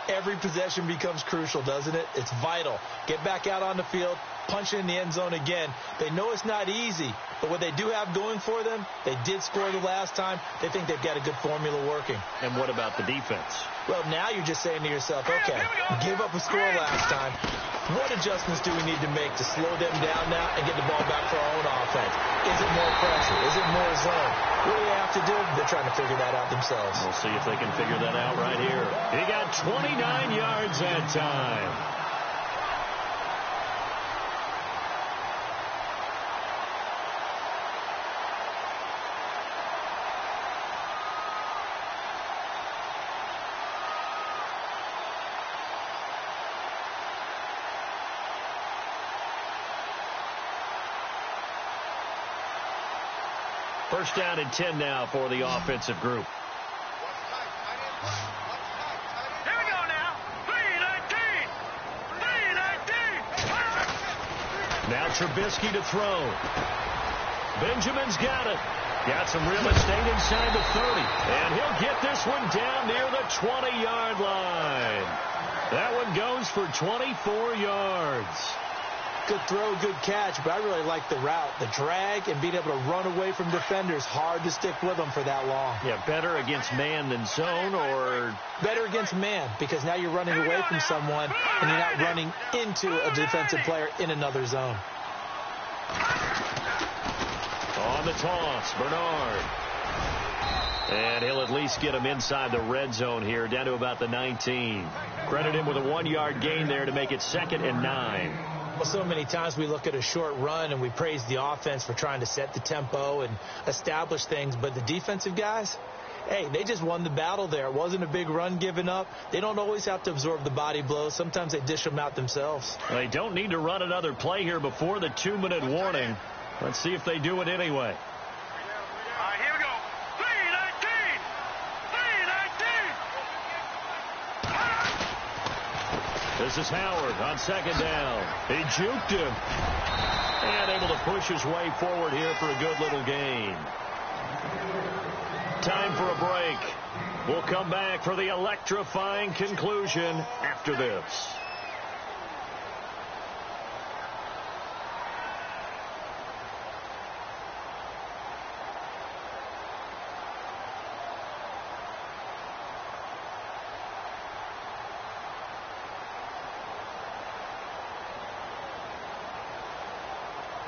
every possession becomes crucial, doesn't it? It's vital. Get back out on the field, punch it in the end zone again. They know it's not easy, but what they do have going for them, they did score the last time. They think they've got a good formula working. And what about the defense? Well, now you're just saying to yourself, okay, we gave up a score last time. What adjustments do we need to make to slow them down now and get the ball back for our own offense? Is it more pressure? Is it more zone? What do they have to do? They're trying to figure that out themselves. We'll see if they can figure that out right here. He got 29 yards that time. First down and 10 now for the offensive group. Here we go now. 3-19. 3-19. Now Trubisky to throw. Benjamin's got it. Got some real estate inside the 30. And he'll get this one down near the 20-yard line. That one goes for 24 yards. Good throw, good catch, but I really like the route. The drag and being able to run away from defenders, hard to stick with them for that long. Yeah, better against man than zone, or? Better against man, because now you're running away from someone and you're not running into a defensive player in another zone. On the toss, Bernard. And he'll at least get him inside the red zone here, down to about the 19. Credit him with a 1-yard gain there to make it 2nd and 9. Well, so many times we look at a short run and we praise the offense for trying to set the tempo and establish things, but the defensive guys, hey, they just won the battle there. It wasn't a big run given up. They don't always have to absorb the body blows. Sometimes they dish them out themselves. They don't need to run another play here before the 2-minute warning. Let's see if they do it anyway. All right, here we go. 3-19. 3-19. This is Howard on 2nd down. He juked him. And able to push his way forward here for a good little gain. Time for a break. We'll come back for the electrifying conclusion after this.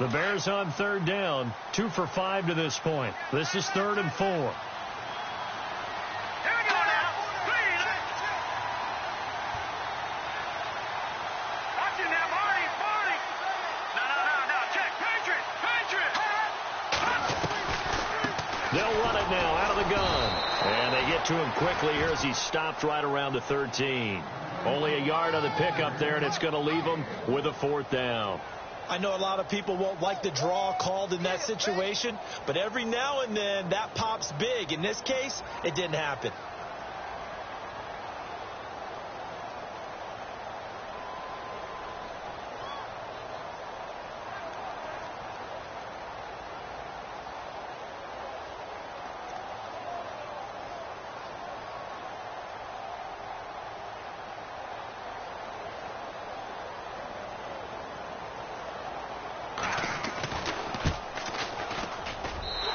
The Bears on third down, 2 for 5 to this point. This is 3rd and 4. Here we go now. Please. Watch it now, Marty. No. Check. Patriot. They'll run it now out of the gun. And they get to him quickly here as he's stopped right around the 13. Only a yard on the pickup there, and it's going to leave him with a 4th down. I know a lot of people won't like the draw called in that situation, but every now and then that pops big. In this case, it didn't happen.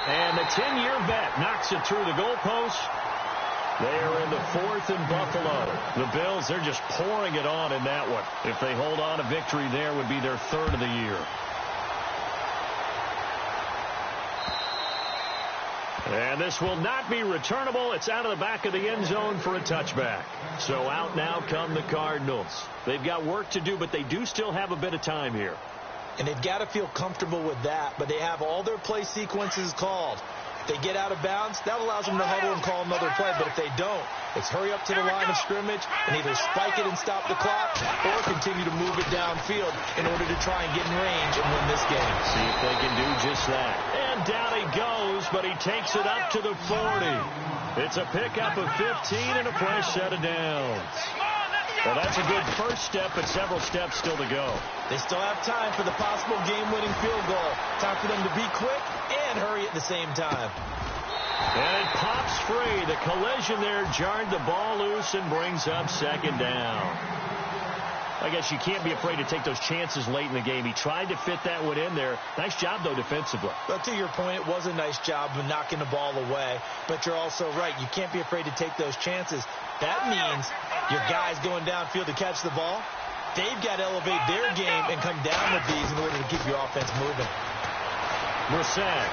And the 10-year vet knocks it through the goalpost. They are in the 4th and Buffalo. The Bills, they're just pouring it on in that one. If they hold on, a victory there would be their 3rd of the year. And this will not be returnable. It's out of the back of the end zone for a touchback. So out now come the Cardinals. They've got work to do, but they do still have a bit of time here. And they've got to feel comfortable with that, but they have all their play sequences called. If they get out of bounds, that allows them to huddle and call another play, but if they don't, it's hurry up to the line of scrimmage and either spike it and stop the clock or continue to move it downfield in order to try and get in range and win this game. See if they can do just that. And down he goes, but he takes it up to the 40. It's a pickup of 15 and a fresh set of downs. Well, that's a good first step, but several steps still to go. They still have time for the possible game-winning field goal. Time for them to be quick and hurry at the same time. And it pops free. The collision there jarred the ball loose and brings up 2nd down. I guess you can't be afraid to take those chances late in the game. He tried to fit that one in there. Nice job, though, defensively. But to your point, it was a nice job of knocking the ball away. But you're also right. You can't be afraid to take those chances. That means your guys going downfield to catch the ball, they've got to elevate their game and come down with these in order to keep your offense moving. Brissett.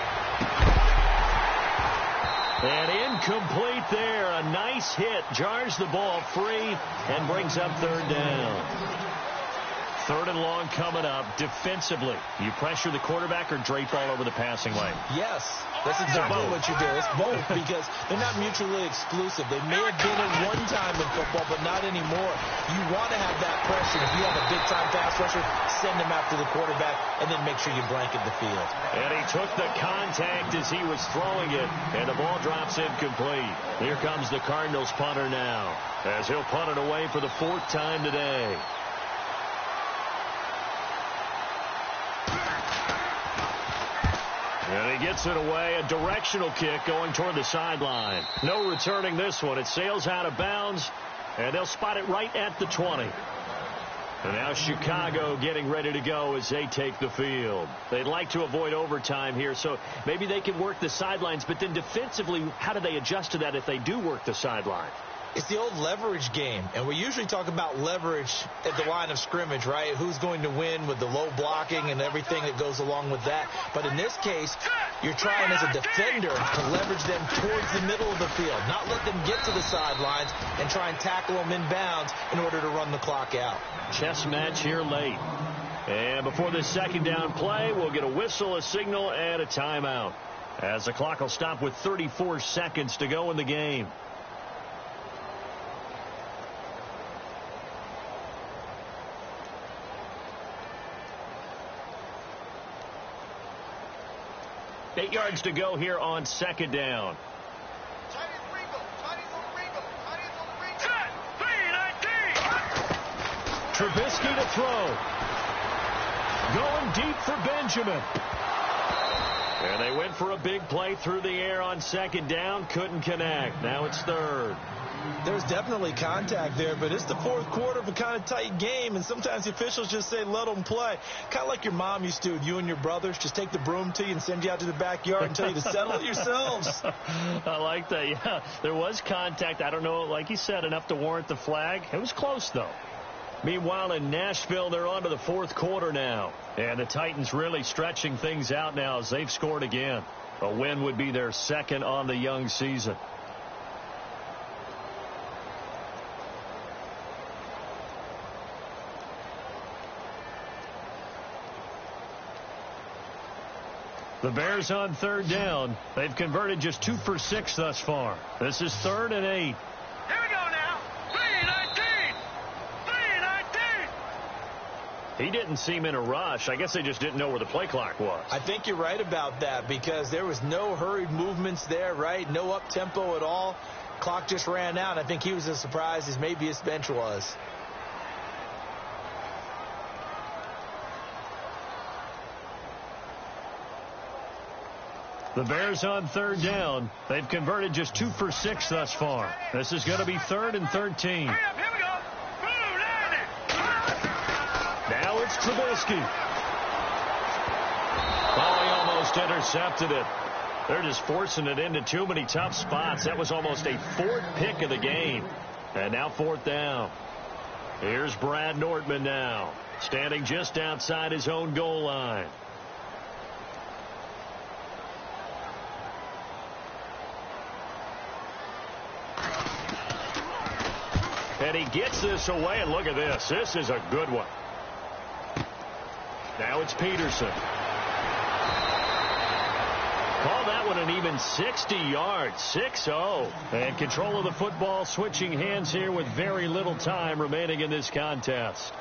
And incomplete there. A nice hit. Jars the ball free and brings up 3rd down. 3rd and long coming up. Defensively, you pressure the quarterback or drape all over the passing lane? Yes. That's exactly what you do. It's both because they're not mutually exclusive. They may have been at one time in football, but not anymore. You want to have that pressure. If you have a big-time pass rusher, send him after the quarterback and then make sure you blanket the field. And he took the contact as he was throwing it, and the ball drops incomplete. Here comes the Cardinals punter now, as he'll punt it away for the 4th time today. And he gets it away, a directional kick going toward the sideline. No returning this one. It sails out of bounds, and they'll spot it right at the 20. And now Chicago getting ready to go as they take the field. They'd like to avoid overtime here, so maybe they can work the sidelines. But then defensively, how do they adjust to that if they do work the sideline? It's the old leverage game, and we usually talk about leverage at the line of scrimmage, right? Who's going to win with the low blocking and everything that goes along with that. But in this case, you're trying as a defender to leverage them towards the middle of the field, not let them get to the sidelines and try and tackle them in bounds in order to run the clock out. Chess match here late. And before this 2nd down play, we'll get a whistle, a signal, and a timeout, as the clock will stop with 34 seconds to go in the game. Eight yards to go here on 2nd down. Trubisky to throw. Going deep for Benjamin. And they went for a big play through the air on 2nd down. Couldn't connect. Now it's 3rd. There's definitely contact there, but it's the 4th quarter of a kind of tight game, and sometimes the officials just say let them play. Kind of like your mom used to, you and your brothers, just take the broom to you and send you out to the backyard and tell you to settle it yourselves. I like that. Yeah, there was contact. I don't know, like you said, enough to warrant the flag. It was close, though. Meanwhile, in Nashville, they're on to the fourth quarter now. And the Titans really stretching things out now as they've scored again. A win would be their second on the young season. The Bears on third down. They've converted just 2 for 6 thus far. This is 3rd and 8. Here we go now. 3-19. 3-19. He didn't seem in a rush. I guess they just didn't know where the play clock was. I think you're right about that because there was no hurried movements there, right? No up-tempo at all. Clock just ran out. I think he was as surprised as maybe his bench was. The Bears on third down. They've converted just 2 for 6 thus far. This is going to be 3rd and 13. Here we go. Now it's Trubisky. Oh, he almost intercepted it. They're just forcing it into too many tough spots. That was almost a 4th pick of the game. And now 4th down. Here's Brad Nortman now, standing just outside his own goal line. And he gets this away, and look at this. This is a good one. Now it's Peterson. Call that one an even 60 yards, 6-0. And control of the football switching hands here with very little time remaining in this contest.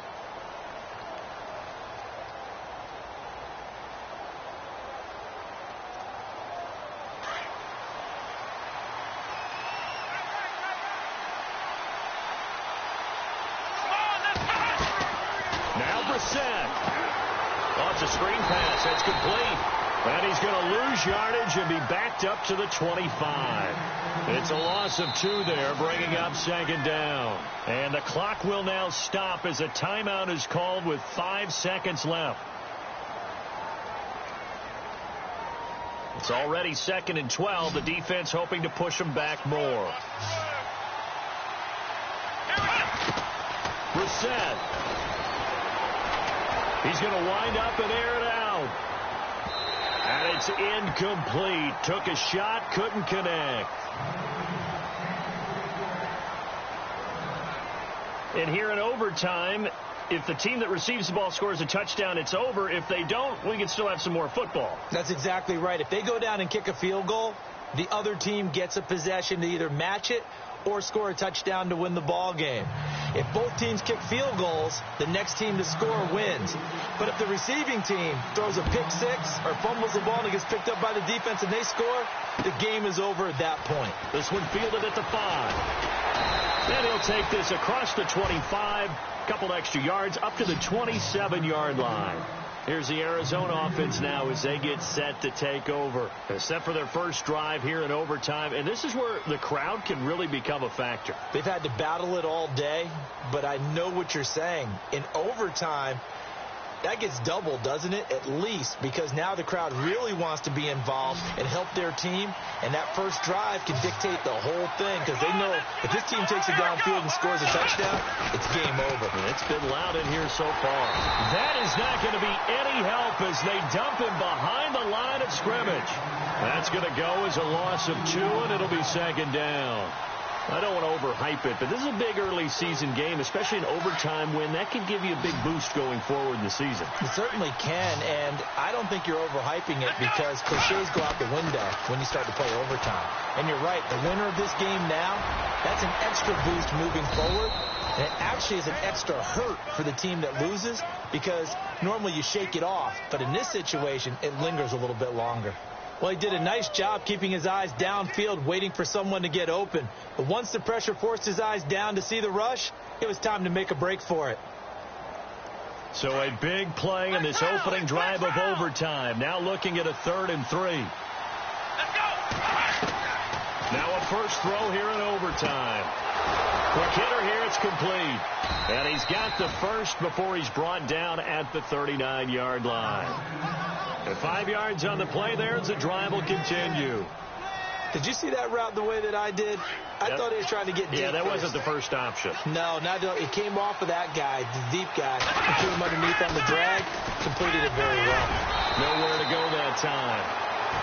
Off the screen pass, that's complete. And he's going to lose yardage and be backed up to the 25. It's a loss of 2 there, bringing up 2nd down. And the clock will now stop as a timeout is called with 5 seconds left. It's already 2nd and 12. The defense hoping to push them back more. Brissett. He's going to wind up and air it out. And it's incomplete. Took a shot, couldn't connect. And here in overtime, if the team that receives the ball scores a touchdown, it's over. If they don't, we can still have some more football. That's exactly right. If they go down and kick a field goal, the other team gets a possession to either match it or score a touchdown to win the ball game. If both teams kick field goals, the next team to score wins. But if the receiving team throws a pick six or fumbles the ball and it gets picked up by the defense and they score, the game is over at that point. This one fielded at the 5. Then he'll take this across the 25, a couple extra yards, up to the 27-yard line. Here's the Arizona offense now as they get set to take over. They're set for their first drive here in overtime, and this is where the crowd can really become a factor. They've had to battle it all day, but I know what you're saying. In overtime, that gets doubled, doesn't it? At least, because now the crowd really wants to be involved and help their team, and that first drive can dictate the whole thing because they know if this team takes it downfield and scores a touchdown, it's game over. And it's been loud in here so far. That is not going to be any help as they dump him behind the line of scrimmage. That's going to go as a loss of 2, and it'll be 2nd down. I don't want to overhype it, but this is a big early season game, especially an overtime win. That could give you a big boost going forward in the season. It certainly can, and I don't think you're overhyping it because cliches go out the window when you start to play overtime. And you're right, the winner of this game now, that's an extra boost moving forward. And it actually is an extra hurt for the team that loses because normally you shake it off, but in this situation, it lingers a little bit longer. Well, he did a nice job keeping his eyes downfield, waiting for someone to get open. But once the pressure forced his eyes down to see the rush, it was time to make a break for it. So a big play in this opening drive of overtime. Now looking at a 3rd and 3. Let's go. Now a first throw here in overtime. Quick hitter here, it's complete. And he's got the first before he's brought down at the 39-yard line. And 5 yards on the play there as the drive will continue. Did you see that route the way that I did? I thought he was trying to get deep. Yeah, that wasn't the first option. No, it came off of that guy, the deep guy. He came underneath on the drag, completed it very well. Nowhere to go that time.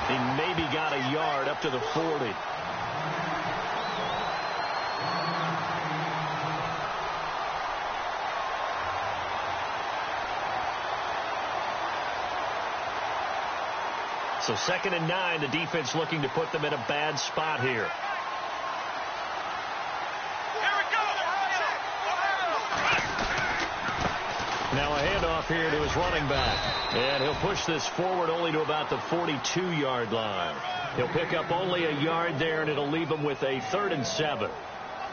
He maybe got a yard up to the 40. So 2nd and 9, the defense looking to put them in a bad spot here. Now a handoff here to his running back. And he'll push this forward only to about the 42-yard line. He'll pick up only a yard there, and it'll leave him with a 3rd and 7.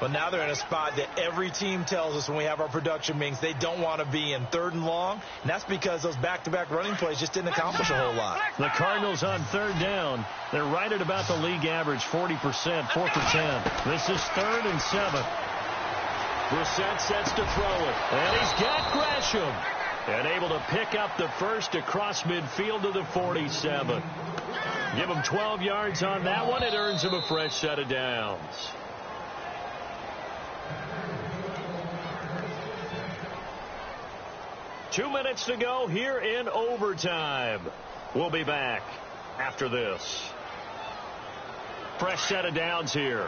Well, now they're in a spot that every team tells us when we have our production meetings they don't want to be in, 3rd and long. And that's because those back-to-back running plays just didn't accomplish a whole lot. The Cardinals on 3rd down. They're right at about the league average, 40%, 4 for 10. This is 3rd and 7. Brissett sets to throw it. And he's got Gresham. And able to pick up the first across midfield to the 47. Give him 12 yards on that one. It earns him a fresh set of downs. Two minutes to go here in overtime. We'll be back after this. Fresh set of downs here.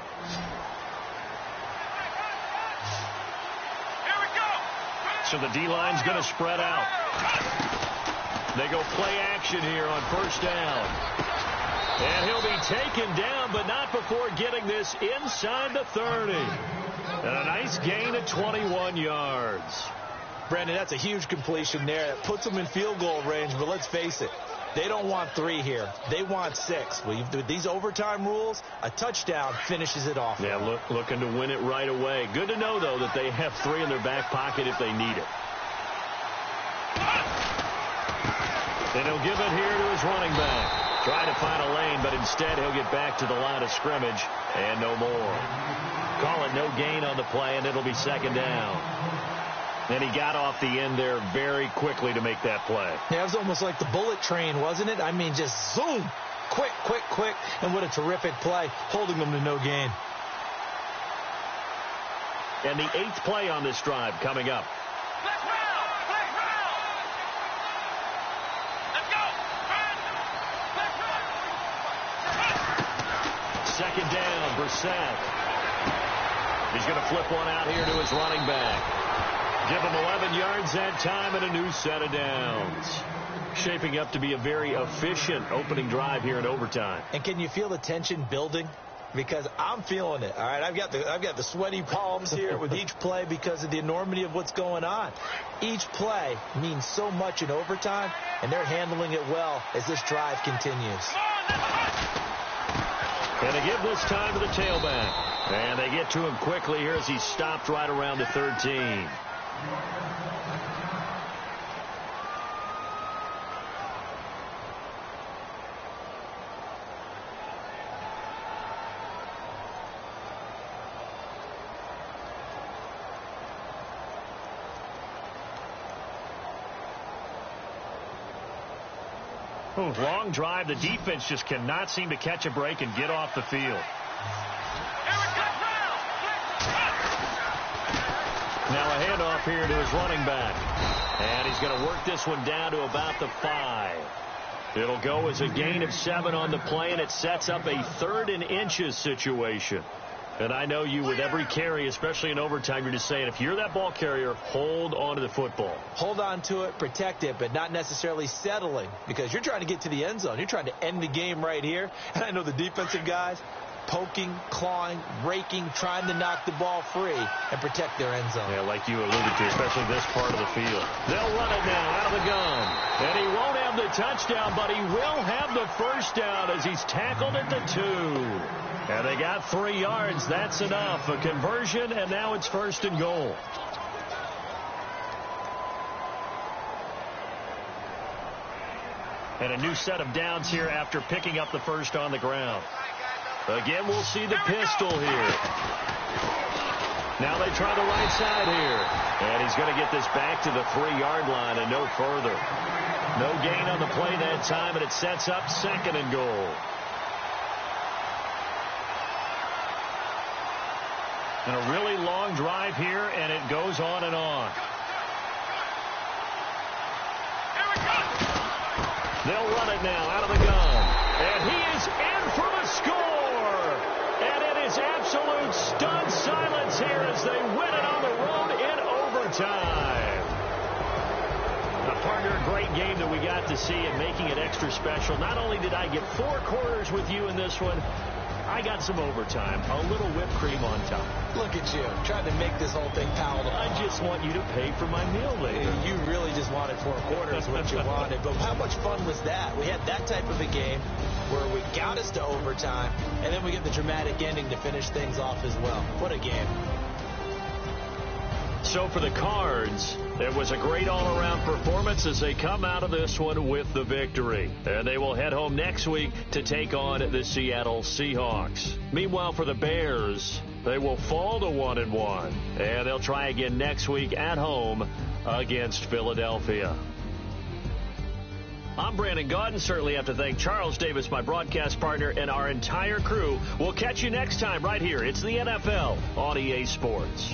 So the D-line's going to spread out. They go play action here on 1st down. And he'll be taken down, but not before getting this inside the 30. And a nice gain of 21 yards. Brandon, that's a huge completion there. It puts them in field goal range, but let's face it, they don't want 3 here. They want 6. With these overtime rules, a touchdown finishes it off. Yeah, looking to win it right away. Good to know, though, that they have 3 in their back pocket if they need it. And he'll give it here to his running back. Try to find a lane, but instead he'll get back to the line of scrimmage and no more. Call it no gain on the play, and it'll be 2nd down. And he got off the end there very quickly to make that play. Yeah, it was almost like the bullet train, wasn't it? I mean, just zoom. Quick, quick, quick. And what a terrific play, holding them to no gain. And the 8th play on this drive coming up. Second down, Brissett. He's going to flip one out here to his running back. Give him 11 yards that time and a new set of downs. Shaping up to be a very efficient opening drive here in overtime. And can you feel the tension building? Because I'm feeling it. All right, I've got the sweaty palms here with each play because of the enormity of what's going on. Each play means so much in overtime, and they're handling it well as this drive continues. And they give this time to the tailback. And they get to him quickly here as he's stopped right around the 13. Long drive. The defense just cannot seem to catch a break and get off the field. Now a handoff here to his running back. And he's going to work this one down to about the 5. It'll go as a gain of 7 on the play, and it sets up a 3rd and inches situation. And I know you, with every carry, especially in overtime, you're just saying, if you're that ball carrier, hold on to the football. Hold on to it, protect it, but not necessarily settling, because you're trying to get to the end zone. You're trying to end the game right here. And I know the defensive guys poking, clawing, raking, trying to knock the ball free and protect their end zone. Yeah, like you alluded to, especially this part of the field. They'll run it now out of the gun. And he won't have the touchdown, but he will have the first down as he's tackled at the 2. And they got 3 yards. That's enough. A conversion, and now it's 1st and goal. And a new set of downs here after picking up the first on the ground. Again, we'll see the pistol here. Now they try the right side here. And he's going to get this back to the 3-yard line and no further. No gain on the play that time, and it sets up 2nd and goal. And a really long drive here, and it goes on and on. They'll run it now out of the gun. And he is in for the score. And it is absolute stunned silence here as they win it on the road in overtime. Now, partner, a great game that we got to see and making it extra special. Not only did I get 4 quarters with you in this one, I got some overtime, a little whipped cream on top. Look at you, trying to make this whole thing palatable. I just want you to pay for my meal later. You really just wanted 4 quarters, what you wanted. But how much fun was that? We had that type of a game where we got us to overtime, and then we get the dramatic ending to finish things off as well. What a game. So for the Cards, it was a great all-around performance as they come out of this one with the victory. And they will head home next week to take on the Seattle Seahawks. Meanwhile, for the Bears, they will fall to 1-1. And they'll try again next week at home against Philadelphia. I'm Brandon Gaudin. Certainly have to thank Charles Davis, my broadcast partner, and our entire crew. We'll catch you next time right here. It's the NFL on EA Sports.